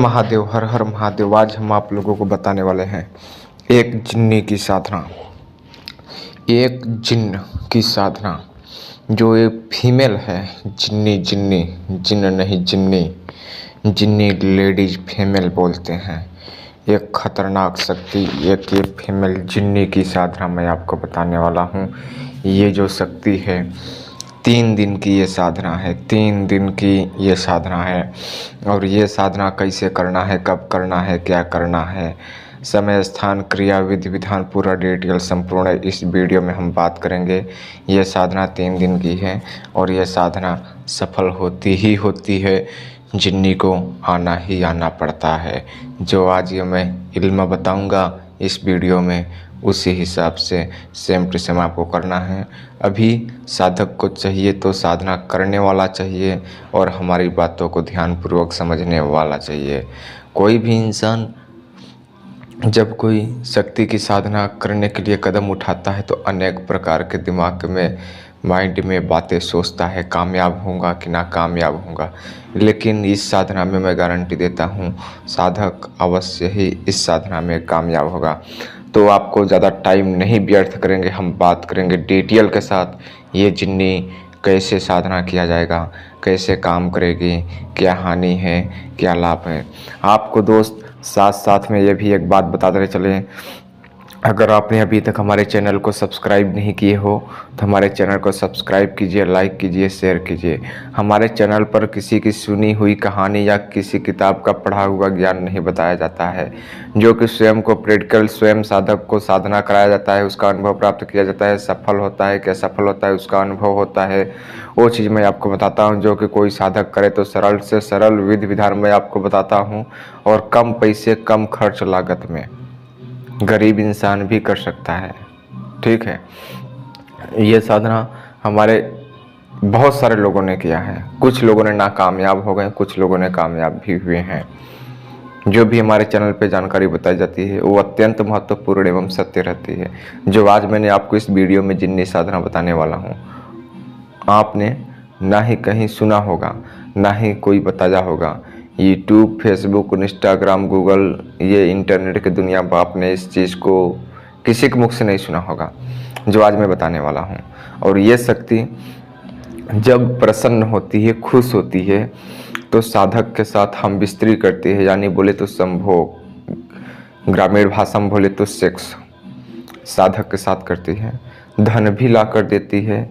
महादेव, हर हर महादेव। आज हम आप लोगों को बताने वाले हैं एक जिन्नी की साधना। एक जिन्न की साधना जो एक फीमेल है। जिन्नी जिन्नी, जिन्न नहीं जिन्नी, जिन्नी लेडीज फीमेल बोलते हैं। एक खतरनाक शक्ति, एक ये फीमेल जिन्नी की साधना मैं आपको बताने वाला हूँ। ये जो शक्ति है 3 दिन की ये साधना है, 3 दिन की ये साधना है। और ये साधना कैसे करना है, कब करना है, क्या करना है, समय, स्थान, क्रिया, विधि विधान पूरा डिटेल संपूर्ण इस वीडियो में हम बात करेंगे। ये साधना 3 दिन की है और ये साधना सफल होती ही होती है। जिन्नी को आना ही आना पड़ता है। जो आज ये मैं इल्म बताऊंगा इस वीडियो में, उसी हिसाब से सेम टू सेम आपको करना है। अभी साधक को चाहिए तो साधना करने वाला चाहिए और हमारी बातों को ध्यानपूर्वक समझने वाला चाहिए। कोई भी इंसान जब कोई शक्ति की साधना करने के लिए कदम उठाता है तो अनेक प्रकार के दिमाग में, माइंड में बातें सोचता है, कामयाब होगा कि ना कामयाब होगा। लेकिन इस साधना में मैं गारंटी देता हूँ साधक अवश्य ही इस साधना में कामयाब होगा। तो आपको ज़्यादा टाइम नहीं व्यर्थ करेंगे, हम बात करेंगे डिटेल के साथ ये जिन्नी कैसे साधना किया जाएगा, कैसे काम करेगी, क्या हानि है, क्या लाभ है। आपको दोस्त साथ साथ में ये भी एक बात बताते चले, अगर आपने अभी तक हमारे चैनल को सब्सक्राइब नहीं किए हो तो हमारे चैनल को सब्सक्राइब कीजिए, लाइक कीजिए, शेयर कीजिए। हमारे चैनल पर किसी की सुनी हुई कहानी या किसी किताब का पढ़ा हुआ ज्ञान नहीं बताया जाता है। जो कि स्वयं को प्रैक्टिकल, स्वयं साधक को साधना कराया जाता है, उसका अनुभव प्राप्त किया जाता है। सफल होता है क्या सफल होता है उसका अनुभव होता है, वो चीज़ मैं आपको बताता हूँ। जो कि कोई साधक करे तो सरल से सरल विधि विधान मैं आपको बताता हूँ और कम पैसे, कम खर्च लागत में गरीब इंसान भी कर सकता है। ठीक है, ये साधना हमारे बहुत सारे लोगों ने किया है। कुछ लोगों ने नाकामयाब हो गए, कुछ लोगों ने कामयाब भी हुए हैं। जो भी हमारे चैनल पे जानकारी बताई जाती है वो अत्यंत महत्वपूर्ण एवं सत्य रहती है। जो आज मैंने आपको इस वीडियो में जिन्नी साधना बताने वाला हूँ, आपने ना ही कहीं सुना होगा, ना ही कोई बताया होगा। यूट्यूब, फेसबुक, इंस्टाग्राम, गूगल, ये इंटरनेट की दुनिया पर आपने इस चीज़ को किसी के मुख से नहीं सुना होगा जो आज मैं बताने वाला हूँ। और ये शक्ति जब प्रसन्न होती है, खुश होती है, तो साधक के साथ हम बिस्तरी करती है, यानी बोले तो संभोग, ग्रामीण भाषा में बोले तो सेक्स साधक के साथ करती है। धन भी ला कर देती है,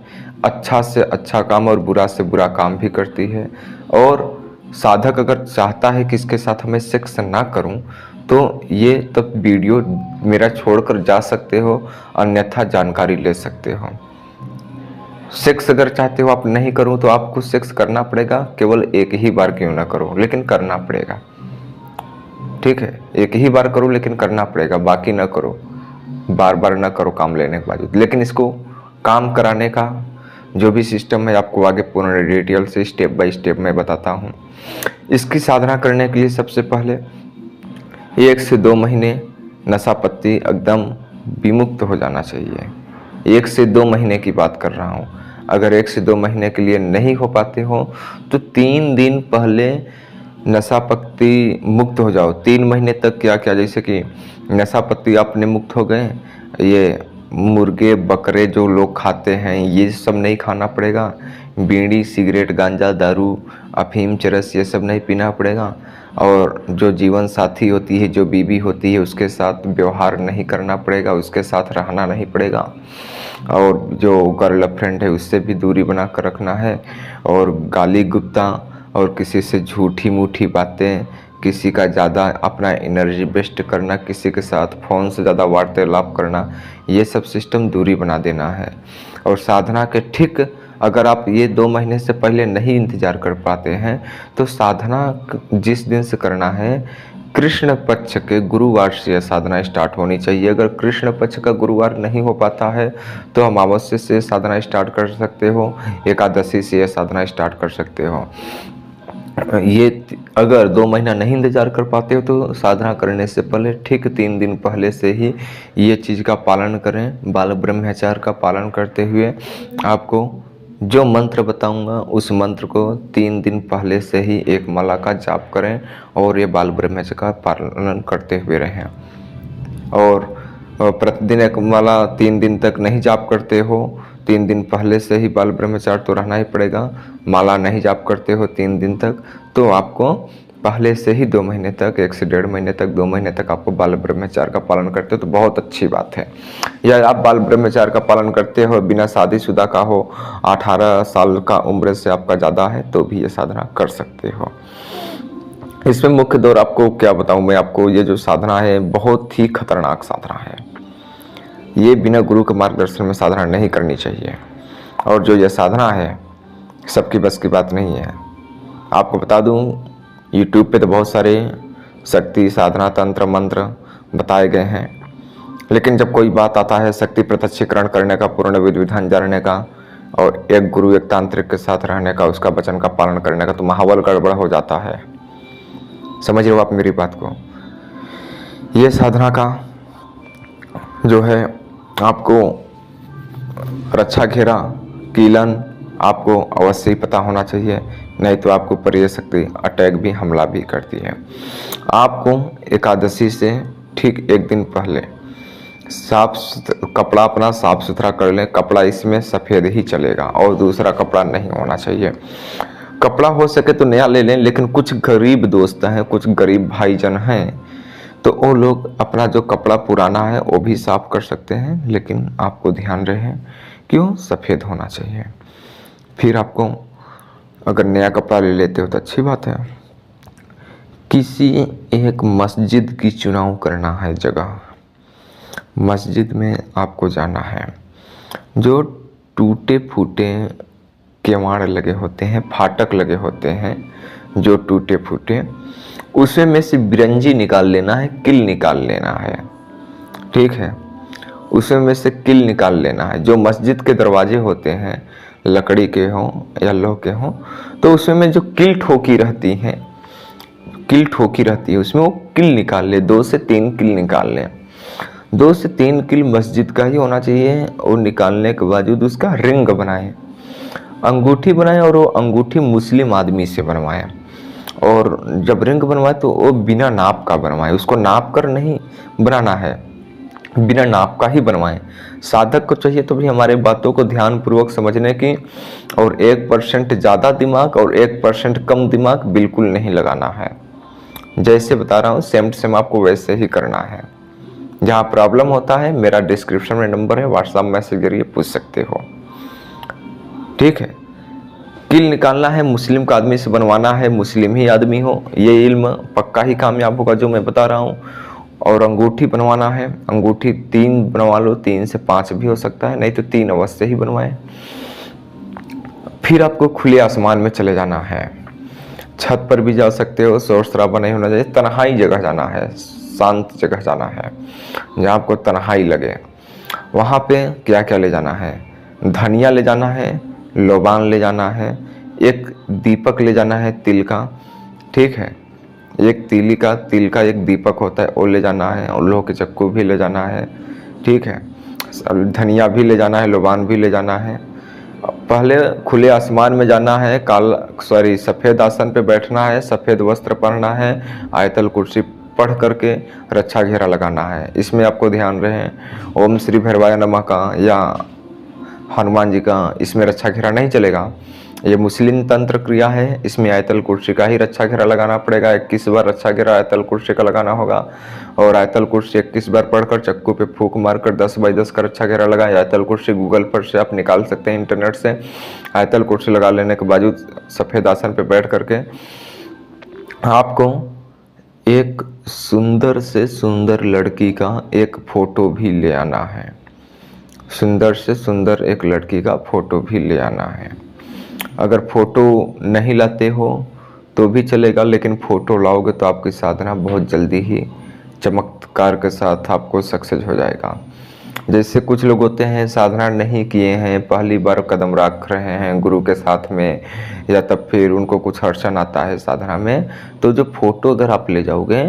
अच्छा से अच्छा काम और बुरा से बुरा काम भी करती है। और साधक अगर चाहता है कि इसके साथ मैं सेक्स ना करूं तो ये तब वीडियो मेरा छोड़कर जा सकते हो, अन्यथा जानकारी ले सकते हो। सेक्स अगर चाहते हो आप नहीं करूं तो आपको सेक्स करना पड़ेगा, केवल एक ही बार क्यों ना करो लेकिन करना पड़ेगा। ठीक है, एक ही बार करो लेकिन करना पड़ेगा, बाकी ना करो, बार बार ना करो काम लेने के बावजूद। लेकिन इसको काम कराने का जो भी सिस्टम है आपको आगे पूर्ण डिटेल से स्टेप बाय स्टेप मैं बताता हूँ। इसकी साधना करने के लिए सबसे पहले 1 से 2 महीने नशा पत्ती एकदम विमुक्त हो जाना चाहिए। 1 से 2 महीने की बात कर रहा हूँ। अगर 1 से 2 महीने के लिए नहीं हो पाते हो तो 3 दिन पहले नशा पत्ती मुक्त हो जाओ। 3 महीने तक क्या क्या, जैसे कि नशा पत्ती आपने मुक्त हो गए, ये मुर्गे बकरे जो लोग खाते हैं ये सब नहीं खाना पड़ेगा। बीड़ी, सिगरेट, गांजा, दारू, अफीम, चरस ये सब नहीं पीना पड़ेगा। और जो जीवन साथी होती है, जो बीवी होती है, उसके साथ व्यवहार नहीं करना पड़ेगा, उसके साथ रहना नहीं पड़ेगा। और जो गर्लफ्रेंड है उससे भी दूरी बना कर रखना है। और गाली गुप्ता और किसी से झूठी मूठी बातें, किसी का ज़्यादा अपना एनर्जी वेस्ट करना, किसी के साथ फ़ोन से ज़्यादा वार्तालाप करना, ये सब सिस्टम दूरी बना देना है। और साधना के ठीक अगर आप ये 2 महीने से पहले नहीं इंतज़ार कर पाते हैं तो साधना जिस दिन से करना है, कृष्ण पक्ष के गुरुवार से यह साधना स्टार्ट होनी चाहिए। अगर कृष्ण पक्ष का गुरुवार नहीं हो पाता है तो अमावस्या से साधना स्टार्ट कर सकते हो, एकादशी से यह साधना स्टार्ट कर सकते हो। ये अगर 2 महीना नहीं इंतजार कर पाते हो तो साधना करने से पहले ठीक 3 दिन पहले से ही ये चीज़ का पालन करें। बाल ब्रह्मचार्य का पालन करते हुए आपको जो मंत्र बताऊंगा उस मंत्र को 3 दिन पहले से ही एक माला का जाप करें और ये बाल ब्रह्मचर्य का पालन करते हुए रहें। और प्रतिदिन एक माला 3 दिन तक नहीं जाप करते हो, 3 दिन पहले से ही बाल ब्रह्मचारी तो रहना ही पड़ेगा। माला नहीं जाप करते हो 3 दिन तक, तो आपको पहले से ही 2 महीने तक, 1 से 1.5 महीने तक, 2 महीने तक आपको बाल ब्रह्मचारी का पालन करते हो तो बहुत अच्छी बात है। या आप बाल ब्रह्मचारी का पालन करते हो, बिना शादीशुदा का हो, 18 साल का उम्र से आपका ज़्यादा है, तो भी ये साधना कर सकते हो। इसमें मुख्य दौर आपको क्या बताऊं मैं आपको, ये जो साधना है बहुत ही खतरनाक साधना है। ये बिना गुरु के मार्गदर्शन में साधना नहीं करनी चाहिए। और जो ये साधना है सबकी बस की बात नहीं है। आपको बता दूं, यूट्यूब पे तो बहुत सारे शक्ति साधना तंत्र मंत्र बताए गए हैं, लेकिन जब कोई बात आता है शक्ति प्रत्यक्षीकरण करने का, पूर्ण विधि विधान जानने का, और एक गुरु एक तांत्रिक के साथ रहने का, उसका वचन का पालन करने का, तो माहौल गड़बड़ हो जाता है। समझ रहे हो आप मेरी बात को। ये साधना का जो है आपको रक्षा घेरा कीलन आपको अवश्य ही पता होना चाहिए, नहीं तो आपके ऊपर ये शक्ति अटैक भी हमला भी करती है। आपको एकादशी से ठीक 1 दिन पहले कपड़ा अपना साफ सुथरा कर लें। कपड़ा इसमें सफ़ेद ही चलेगा और दूसरा कपड़ा नहीं होना चाहिए। कपड़ा हो सके तो नया ले लें, लेकिन कुछ गरीब दोस्त हैं, कुछ गरीब भाईजन हैं, तो वो लोग अपना जो कपड़ा पुराना है वो भी साफ कर सकते हैं, लेकिन आपको ध्यान रहे क्यों सफ़ेद होना चाहिए। फिर आपको अगर नया कपड़ा ले लेते हो तो अच्छी बात है। किसी एक मस्जिद की चुनाव करना है जगह। मस्जिद में आपको जाना है। जो टूटे फूटे केवाड़ लगे होते हैं, फाटक लगे होते हैं जो टूटे फूटे, उसमें में से बिरंजी निकाल लेना है, किल निकाल लेना है। ठीक है, उसमें में से किल निकाल लेना है। जो मस्जिद के दरवाजे होते हैं लकड़ी के हों या लोह के हों, तो उसमें में जो किल ठोकी रहती है, उसमें वो किल निकाल ले। 2 से 3 किल निकाल लें। 2 से 3 किल मस्जिद का ही होना चाहिए। और निकालने के बावजूद उसका रिंग बनाएं, अंगूठी बनाएं, और वो अंगूठी मुस्लिम आदमी से बनवाएं। और जब रिंग बनवाए तो वो बिना नाप का बनवाएं, उसको नाप कर नहीं बनाना है, बिना नाप का ही बनवाएं। साधक को चाहिए तो भी हमारे बातों को ध्यानपूर्वक समझने की, और 1% ज़्यादा दिमाग और 1% कम दिमाग बिल्कुल नहीं लगाना है। जैसे बता रहा हूँ सेम टू सेम आपको वैसे ही करना है। जहाँ प्रॉब्लम होता है मेरा डिस्क्रिप्शन में नंबर है, व्हाट्सएप मैसेज जरिए पूछ सकते हो। ठीक है, किल निकालना है, मुस्लिम का आदमी से बनवाना है, मुस्लिम ही आदमी हो, ये इल्म पक्का ही कामयाब होगा जो मैं बता रहा हूँ। और अंगूठी बनवाना है, अंगूठी 3 बनवा लो, 3 से 5 भी हो सकता है, नहीं तो 3 अवश्य ही बनवाएं। फिर आपको खुले आसमान में चले जाना है। छत पर भी जा सकते हो, शोर शराबा नहीं होना चाहिए, तन्हाई जगह जाना है, शांत जगह जाना है जहाँ आपको तन्हाई लगे। वहाँ पे क्या क्या ले जाना है, धनिया ले जाना है, लोबान ले जाना है, एक दीपक ले जाना है तिल का। ठीक है, एक तिल का एक दीपक होता है वो ले जाना है, और लोहे के चक्कू भी ले जाना है। ठीक है, धनिया भी ले जाना है, लोबान भी ले जाना है। पहले खुले आसमान में जाना है, सफ़ेद आसन पे बैठना है, सफ़ेद वस्त्र पहनना है, आयतल कुर्सी पढ़ करके रक्षा घेरा लगाना है। इसमें आपको ध्यान रहे ओम श्री भैरवाय नमः का या हनुमान जी का इसमें रक्षा घेरा नहीं चलेगा। ये मुस्लिम तंत्र क्रिया है, इसमें आयतल कुर्सी का ही रक्षा घेरा लगाना पड़ेगा। 21 बार रक्षा घेरा आयतल कुर्सी का लगाना होगा, और आयतल कुर्सी 21 बार पढ़कर चक्कू पे फूंक मारकर 10x10 का रक्षा घेरा लगाए। आयतल कुर्सी गूगल पर से आप निकाल सकते हैं, इंटरनेट से। आयतल कुर्सी लगा लेने के बावजूद सफ़ेद आसन पे बैठ करके आपको एक सुंदर से सुंदर लड़की का एक फ़ोटो भी ले आना है। सुंदर से सुंदर एक लड़की का फ़ोटो भी ले आना है। अगर फ़ोटो नहीं लाते हो तो भी चलेगा, लेकिन फ़ोटो लाओगे तो आपकी साधना बहुत जल्दी ही चमत्कार के साथ आपको सक्सेस हो जाएगा। जैसे कुछ लोग होते हैं साधना नहीं किए हैं, पहली बार कदम रख रहे हैं गुरु के साथ में, या तब फिर उनको कुछ अड़चन आता है साधना में, तो जो फोटो अगर आप ले जाओगे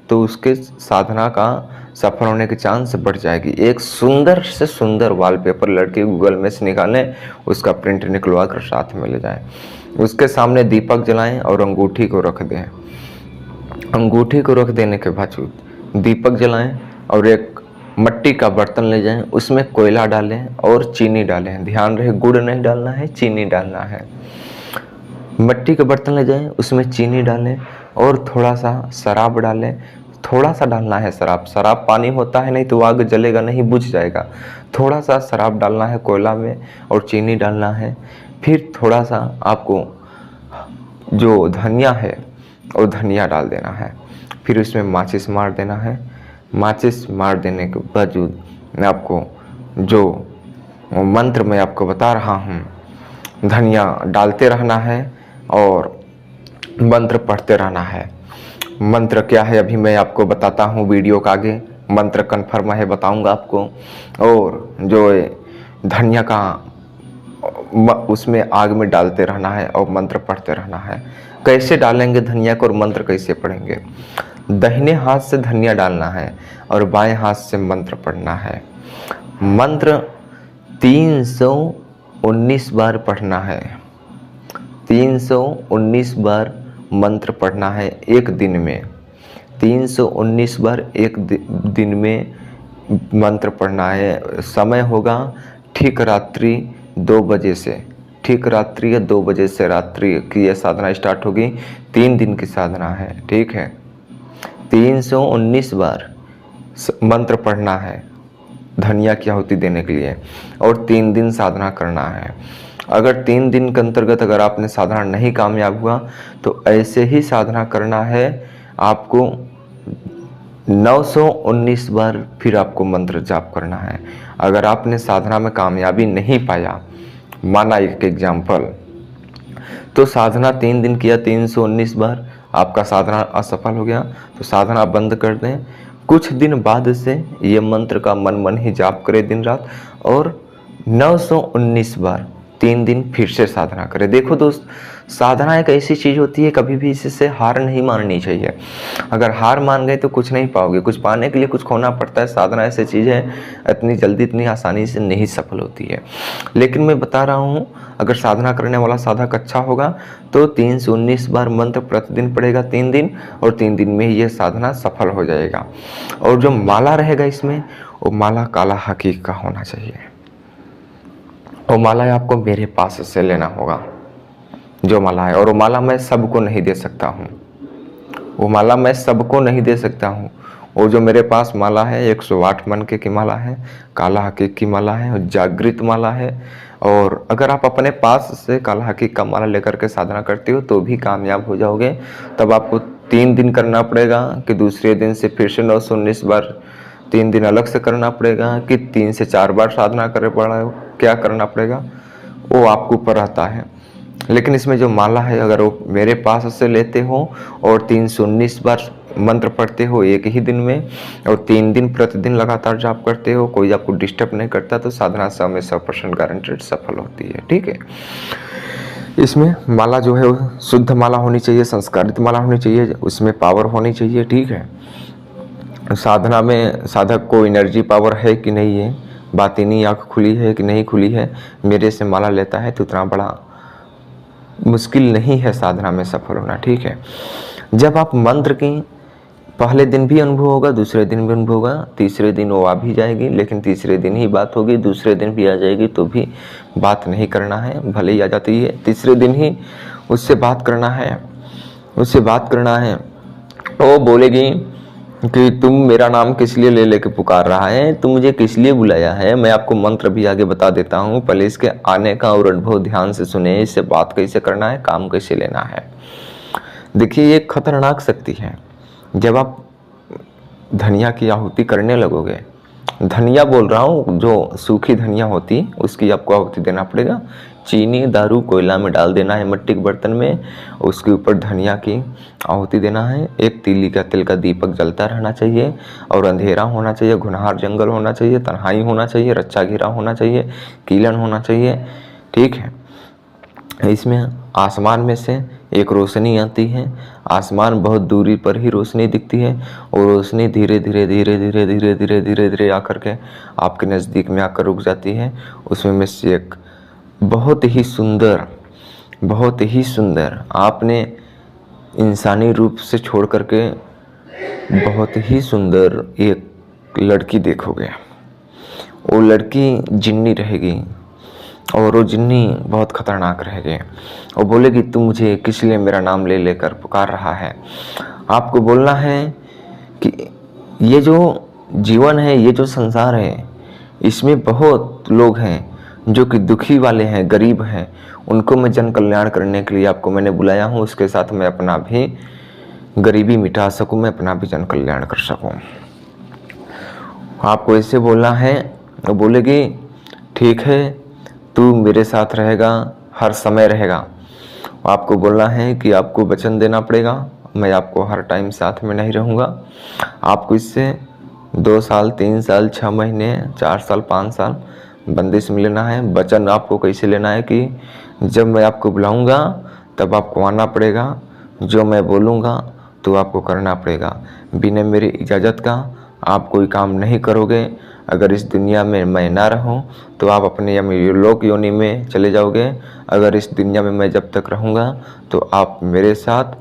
तो उसके साधना का सफल होने की चांस बढ़ जाएगी। एक सुंदर से सुंदर वॉलपेपर लड़के गूगल में से निकालें, उसका प्रिंट निकलवा कर साथ में ले जाएं, उसके सामने दीपक जलाएं और अंगूठी को रख दें। अंगूठी को रख देने के बावजूद दीपक जलाएं और एक मिट्टी का बर्तन ले जाएं, उसमें कोयला डालें और चीनी डालें। ध्यान रहे गुड़ नहीं डालना है, चीनी डालना है। मिट्टी का बर्तन ले जाएं, उसमें चीनी डालें और थोड़ा सा शराब डालें। थोड़ा सा डालना है शराब, शराब पानी होता है नहीं तो आग जलेगा नहीं, बुझ जाएगा। थोड़ा सा शराब डालना है कोयला में और चीनी डालना है। फिर थोड़ा सा आपको जो धनिया है और धनिया डाल देना है। फिर उसमें माचिस मार देना है। माचिस मार देने के बावजूद मैं आपको जो मंत्र मैं आपको बता रहा हूँ, धनिया डालते रहना है और मंत्र पढ़ते रहना है। मंत्र क्या है अभी मैं आपको बताता हूँ, वीडियो का आगे मंत्र कन्फर्म है बताऊँगा आपको। और जो धनिया का उसमें आग में डालते रहना है और मंत्र पढ़ते रहना है। कैसे डालेंगे धनिया को और मंत्र कैसे पढ़ेंगे? दाहिने हाथ से धनिया डालना है और बाएं हाथ से मंत्र पढ़ना है। मंत्र 319 बार पढ़ना है। 319 बार मंत्र पढ़ना है एक दिन में। 319 बार एक दिन में मंत्र पढ़ना है। समय होगा ठीक रात्रि 2 बजे से, ठीक रात्रि या 2 बजे से रात्रि की यह साधना स्टार्ट होगी। 3 दिन की साधना है, ठीक है। 319 बार मंत्र पढ़ना है धनिया की आहुति देने के लिए और 3 दिन साधना करना है। अगर 3 दिन के अंतर्गत अगर आपने साधना नहीं कामयाब हुआ तो ऐसे ही साधना करना है आपको। 919 बार फिर आपको मंत्र जाप करना है। अगर आपने साधना में कामयाबी नहीं पाया, माना एक एग्जाम्पल, तो साधना 3 दिन किया 319 बार, आपका साधना असफल हो गया तो साधना बंद कर दें। कुछ दिन बाद से ये मंत्र का मन ही जाप करें दिन रात और 919 बार 3 दिन फिर से साधना करें। देखो दोस्त, साधना एक ऐसी चीज़ होती है, कभी भी इससे हार नहीं माननी चाहिए। अगर हार मान गए तो कुछ नहीं पाओगे, कुछ पाने के लिए कुछ खोना पड़ता है। साधना ऐसी चीज़ है इतनी जल्दी इतनी आसानी से नहीं सफल होती है। लेकिन मैं बता रहा हूँ, अगर साधना करने वाला साधक अच्छा होगा तो 319 बार मंत्र प्रतिदिन पढ़ेगा 3 दिन और 3 दिन में ही यह साधना सफल हो जाएगा। और जो माला रहेगा इसमें, वो माला काला हकीक का होना चाहिए। वो माला आपको मेरे पास से लेना होगा जो माला है, और वो माला मैं सबको नहीं दे सकता हूँ। वो माला मैं सबको नहीं दे सकता हूँ। वो जो मेरे पास माला है 108 मनके की माला है, काला हकीक की माला है और जागृत माला है। और अगर आप अपने पास से काला हकीक का माला लेकर के साधना करते हो तो भी कामयाब हो जाओगे। तब आपको 3 दिन करना पड़ेगा कि दूसरे दिन से फिर से 919 बार 3 दिन अलग से करना पड़ेगा कि 3 से 4 बार साधना करना पड़ा, क्या करना पड़ेगा वो आपके ऊपर रहता है। लेकिन इसमें जो माला है, अगर वो मेरे पास से लेते हो और 319 बार मंत्र पढ़ते हो एक ही दिन में और 3 दिन प्रतिदिन लगातार जाप करते हो, कोई आपको डिस्टर्ब नहीं करता, तो साधना से हमें 100% गारंटेड सफल होती है, ठीक है। इसमें माला जो है वो शुद्ध माला होनी चाहिए, संस्कारित माला होनी चाहिए, उसमें पावर होनी चाहिए, ठीक है। साधना में साधक को एनर्जी पावर है कि नहीं है, बातिनी आँख खुली है कि नहीं खुली है, मेरे से माला लेता है तो उतना बड़ा मुश्किल नहीं है साधना में सफल होना, ठीक है। जब आप मंत्र की पहले दिन भी अनुभव होगा, दूसरे दिन भी अनुभव होगा, तीसरे दिन वो आ भी जाएगी, लेकिन तीसरे दिन ही बात होगी, दूसरे दिन भी आ जाएगी तो भी बात नहीं करना है, भले ही आ जाती है, तीसरे दिन ही उससे बात करना है, उससे बात करना है। वो बोलेगी कि तुम मेरा नाम किस लिए ले लेके पुकार रहा है, तुम मुझे किस लिए बुलाया है। मैं आपको मंत्र भी आगे बता देता हूँ, पहले इसके आने का और अनुभव ध्यान से सुने, इससे बात कैसे करना है, काम कैसे लेना है। देखिए ये खतरनाक शक्ति है। जब आप धनिया की आहुति करने लगोगे, धनिया बोल रहा हूँ, जो सूखी धनिया होती उसकी आपको आहुति देना पड़ेगा। चीनी दारू कोयला में डाल देना है मिट्टी के बर्तन में। उसके ऊपर धनिया की आहुति देना है। एक तीली का तिल का दीपक जलता रहना चाहिए और अंधेरा होना चाहिए, घुनहार जंगल होना चाहिए, तन्हाई होना चाहिए, रच्चा घेरा होना चाहिए, कीलन होना चाहिए। ठीक है। इसमें आसमान में से एक रोशनी आती है। आसमान बहुत दूरी पर ही रोशनी दिखती है और रोशनी धीरे धीरे धीरे धीरे धीरे धीरे धीरे धीरे आकर के आपके नज़दीक में आकर रुक जाती है। उसमें से एक बहुत ही सुंदर आपने इंसानी रूप से छोड़ करके बहुत ही सुंदर एक लड़की देखोगे। वो लड़की जिन्नी रहेगी और वो जिन्नी बहुत खतरनाक रहेगी। वो बोलेगी तू मुझे किस लिए मेरा नाम ले लेकर पुकार रहा है। आपको बोलना है कि ये जो जीवन है, ये जो संसार है, इसमें बहुत लोग हैं जो कि दुखी वाले हैं, गरीब हैं। उनको मैं जन कल्याण करने के लिए आपको मैंने बुलाया हूँ। उसके साथ मैं अपना भी गरीबी मिटा सकूँ, मैं अपना भी जन कल्याण कर सकूँ। आपको ऐसे बोलना है। वो बोलेगी ठीक है, तू मेरे साथ रहेगा, हर समय रहेगा। आपको बोलना है कि आपको वचन देना पड़ेगा, मैं आपको हर टाइम साथ में नहीं रहूँगा। आपको इससे 2 साल, 3 साल, 6 महीने, 4 साल, 5 साल बंदिश में लेना है। वचन आपको कैसे लेना है कि जब मैं आपको बुलाऊँगा तब आपको आना पड़ेगा, जो मैं बोलूँगा तो आपको करना पड़ेगा। बिना मेरी इजाज़त का आप कोई काम नहीं करोगे। अगर इस दुनिया में मैं ना रहूं तो आप अपने लोक योनि में चले जाओगे। अगर इस दुनिया में मैं जब तक रहूँगा तो आप मेरे साथ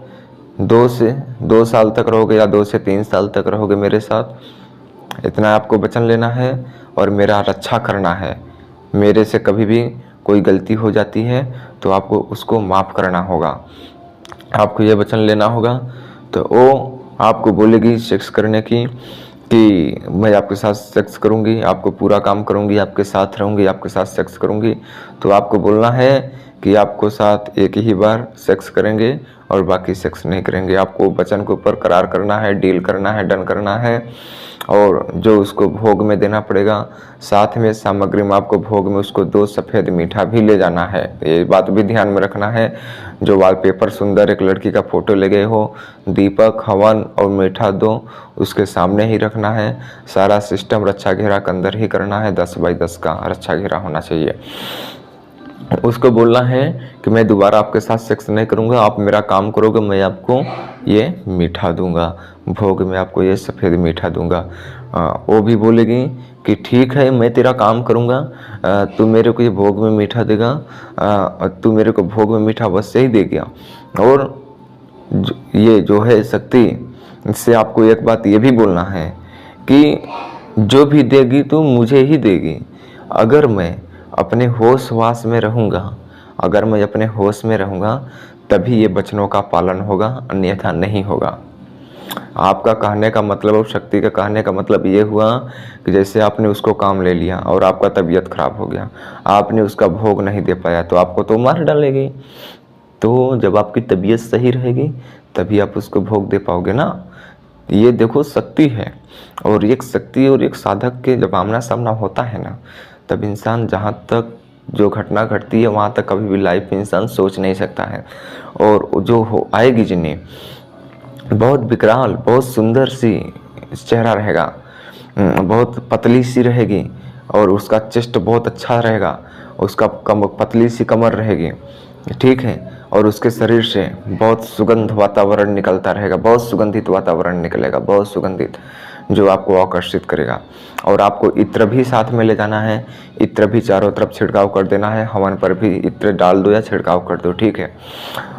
2 साल तक रहोगे या 2 से 3 साल तक रहोगे मेरे साथ। इतना आपको वचन लेना है और मेरा रक्षा करना है। मेरे से कभी भी कोई गलती हो जाती है तो आपको उसको माफ़ करना होगा। आपको ये वचन लेना होगा। तो वो आपको बोलेगी सेक्स करने की कि मैं आपके साथ सेक्स करूंगी, आपको पूरा काम करूंगी, आपके साथ रहूंगी, आपके साथ सेक्स करूंगी। तो आपको बोलना है कि आपको साथ एक ही बार सेक्स करेंगे और बाकी सेक्स नहीं करेंगे। आपको वचन के ऊपर करार करना है, डील करना है, डन करना है और जो उसको भोग में देना पड़ेगा। साथ में सामग्री में आपको भोग में उसको 2 सफ़ेद मीठा भी ले जाना है। ये बात भी ध्यान में रखना है। जो वॉलपेपर सुंदर एक लड़की का फोटो ले गए हो, दीपक, हवन और मीठा 2 उसके सामने ही रखना है। सारा सिस्टम रक्षा घेरा के अंदर ही करना है। 10 बाई 10 का रक्षा घेरा होना चाहिए। उसको बोलना है कि मैं दोबारा आपके साथ सेक्स नहीं करूँगा, आप मेरा काम करोगे, मैं आपको ये मीठा दूंगा, भोग में आपको ये सफ़ेद मीठा दूंगा। वो भी बोलेगी कि ठीक है, मैं तेरा काम करूँगा, तू मेरे को ये भोग में मीठा देगा, तू मेरे को भोग में मीठा बस से ही देगा। और ये जो है शक्ति, इससे आपको एक बात ये भी बोलना है कि जो भी देगी तो मुझे ही देगी। अगर मैं अपने होश वास में रहूँगा, अगर मैं अपने होश में रहूँगा तभी ये वचनों का पालन होगा, अन्यथा नहीं होगा। आपका कहने का मतलब और शक्ति का कहने का मतलब ये हुआ कि जैसे आपने उसको काम ले लिया और आपका तबीयत खराब हो गया, आपने उसका भोग नहीं दे पाया तो आपको तो मार डालेगी। तो जब आपकी तबीयत सही रहेगी तभी आप उसको भोग दे पाओगे ना। ये देखो शक्ति है। और एक शक्ति और एक साधक के जब आमना सामना होता है ना, तब इंसान जहाँ तक जो घटना घटती है वहाँ तक कभी भी लाइफ में इंसान सोच नहीं सकता है। और जो हो आएगी जिन्हें बहुत विकराल, बहुत सुंदर सी चेहरा रहेगा, बहुत पतली सी रहेगी और उसका चेस्ट बहुत अच्छा रहेगा, उसका पतली सी कमर रहेगी, ठीक है। और उसके शरीर से बहुत सुगंध वातावरण निकलता रहेगा, बहुत सुगंधित वातावरण निकलेगा, बहुत सुगंधित, जो आपको आकर्षित करेगा। और आपको इत्र भी साथ में ले जाना है। इत्र भी चारों तरफ छिड़काव कर देना है। हवन पर भी इत्र डाल दो या छिड़काव कर दो, ठीक है।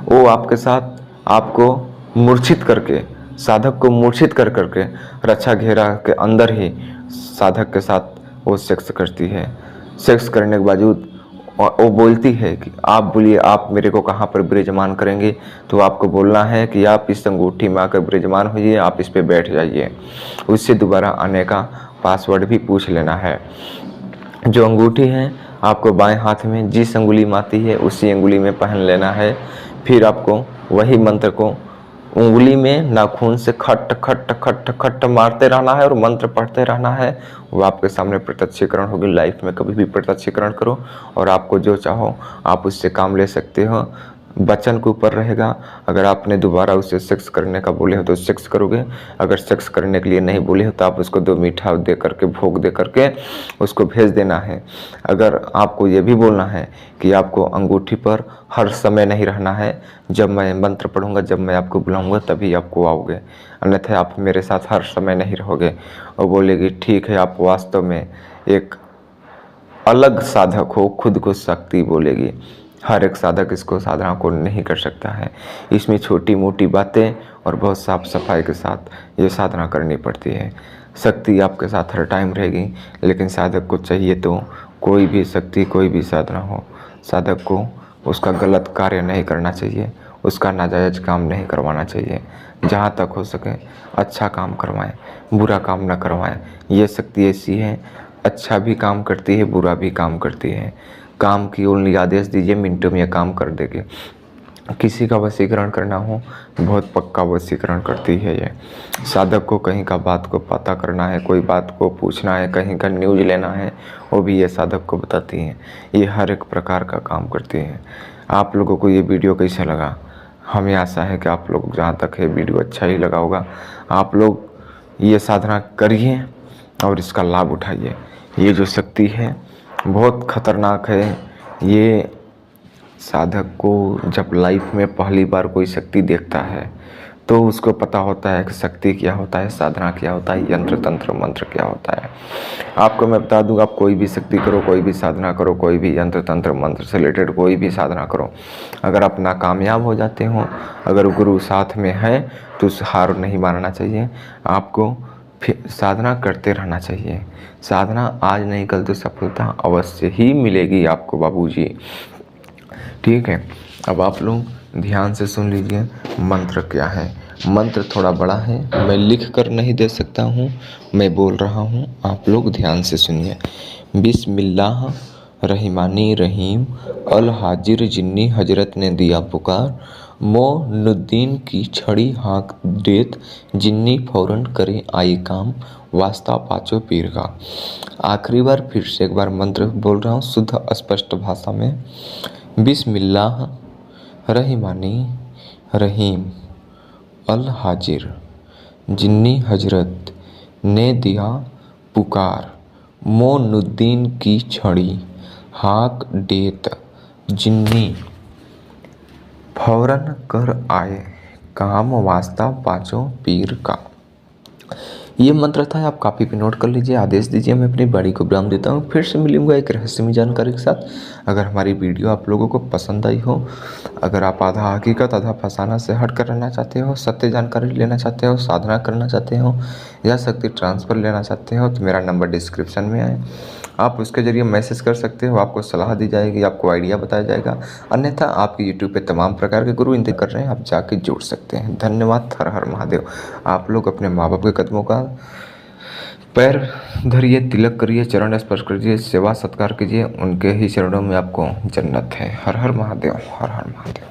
वो आपके साथ आपको मूर्छित करके, साधक को मूर्छित कर करके रक्षा घेरा के अंदर ही साधक के साथ वो सेक्स करती है। सेक्स करने के बावजूद वो बोलती है कि आप बोलिए, आप मेरे को कहाँ पर विराजमान करेंगे। तो आपको बोलना है कि आप इस अंगूठी में आकर विराजमान होइए, आप इस पे बैठ जाइए। उससे दोबारा आने का पासवर्ड भी पूछ लेना है। जो अंगूठी है आपको बाएं हाथ में जिस अंगुली में आती है उसी अंगुली में पहन लेना है। फिर आपको वही मंत्र को उंगली में नाखून से खट खट खट खट मारते रहना है और मंत्र पढ़ते रहना है। वो आपके सामने प्रत्यक्षीकरण होगी। लाइफ में कभी भी प्रत्यक्षीकरण करो और आपको जो चाहो आप उससे काम ले सकते हो। वचन के ऊपर रहेगा। अगर आपने दोबारा उसे सेक्स करने का बोले हो तो सेक्स करोगे, अगर सेक्स करने के लिए नहीं बोले हो तो आप उसको 2 मीठा दे करके, भोग दे करके उसको भेज देना है। अगर आपको ये भी बोलना है कि आपको अंगूठी पर हर समय नहीं रहना है, जब मैं मंत्र पढ़ूंगा, जब मैं आपको बुलाऊंगा तभी आपको आओगे, अन्यथा आप मेरे साथ हर समय नहीं रहोगे। और बोलेगी ठीक है, आप वास्तव में एक अलग साधक हो, खुद को शक्ति बोलेगी। हर एक साधक इसको साधना को नहीं कर सकता है। इसमें छोटी मोटी बातें और बहुत साफ सफाई के साथ ये साधना करनी पड़ती है। शक्ति आपके साथ हर टाइम रहेगी, लेकिन साधक को चाहिए तो कोई भी शक्ति, कोई भी साधना हो, साधक को उसका गलत कार्य नहीं करना चाहिए, उसका नाजायज काम नहीं करवाना चाहिए। जहाँ तक हो सके अच्छा काम करवाएं, बुरा काम न करवाएं। ये शक्ति ऐसी है, अच्छा भी काम करती है, बुरा भी काम करती है। काम की ओनली आदेश दीजिए, मिनटों में यह काम कर देगी। किसी का वशीकरण करना हो, बहुत पक्का वशीकरण करती है ये। साधक को कहीं का बात को पता करना है, कोई बात को पूछना है, कहीं का न्यूज़ लेना है, वो भी ये साधक को बताती हैं। ये हर एक प्रकार का काम करती हैं। आप लोगों को ये वीडियो कैसा लगा? हमें आशा है कि आप लोग, जहाँ तक है वीडियो अच्छा ही लगा होगा। आप लोग ये साधना करिए और इसका लाभ उठाइए। ये जो शक्ति है बहुत खतरनाक है। ये साधक को जब लाइफ में पहली बार कोई शक्ति देखता है तो उसको पता होता है कि शक्ति क्या होता है, साधना क्या होता है, यंत्र तंत्र मंत्र क्या होता है। आपको मैं बता दूं, आप कोई भी शक्ति करो, कोई भी साधना करो, कोई भी यंत्र तंत्र मंत्र से रिलेटेड कोई भी साधना करो, अगर आप नाकामयाब हो जाते हो, अगर गुरु साथ में है तो उस हार नहीं मानना चाहिए। आपको फिर साधना करते रहना चाहिए। साधना आज नहीं कल तो सफलता अवश्य ही मिलेगी आपको बाबूजी। ठीक है, अब आप लोग ध्यान से सुन लीजिए मंत्र क्या है। मंत्र थोड़ा बड़ा है, मैं लिख कर नहीं दे सकता हूँ, मैं बोल रहा हूँ, आप लोग ध्यान से सुनिए। बिस्मिल्लाह रहीमानी रहीम। अल हाजिर जिन्नी हजरत ने दिया पुकार, मोनुद्दीन की छड़ी हाँक देत, जिन्नी फौरन करे आई काम, वास्ता पाचो पीर का। आखिरी बार फिर से एक बार मंत्र बोल रहा हूँ शुद्ध स्पष्ट भाषा में। बिस्मिल्लाह रहीमानी रहीम। अल हाजिर जिन्नी हजरत ने दिया पुकार, मोनुद्दीन की छड़ी हाँक देत, जिन्नी फौरन कर आए काम, वास्ता पांचों पीर का। ये मंत्र था, आप कॉपी पे नोट कर लीजिए, आदेश दीजिए। मैं अपनी बाड़ी को विराम देता हूँ, फिर से मिलूंगा एक रहस्यमय जानकारी के साथ। अगर हमारी वीडियो आप लोगों को पसंद आई हो, अगर आप आधा हकीकत आधा फसाना से हट कर रहना चाहते हो, सत्य जानकारी लेना चाहते हो, साधना करना चाहते हो या शक्ति ट्रांसफ़र लेना चाहते हो, तो मेरा नंबर डिस्क्रिप्शन में है, आप उसके ज़रिए मैसेज कर सकते हो। आपको सलाह दी जाएगी, आपको आइडिया बताया जाएगा। अन्यथा आपके यूट्यूब पे तमाम प्रकार के गुरु इंतजार कर रहे हैं, आप जाके जुड़ सकते हैं। धन्यवाद। हर हर महादेव। आप लोग अपने माँ बाप के कदमों का पैर धरिए, तिलक करिए, चरण स्पर्श करिए, सेवा सत्कार कीजिए, उनके ही चरणों में आपको जन्नत है। हर हर महादेव, हर हर महादेव।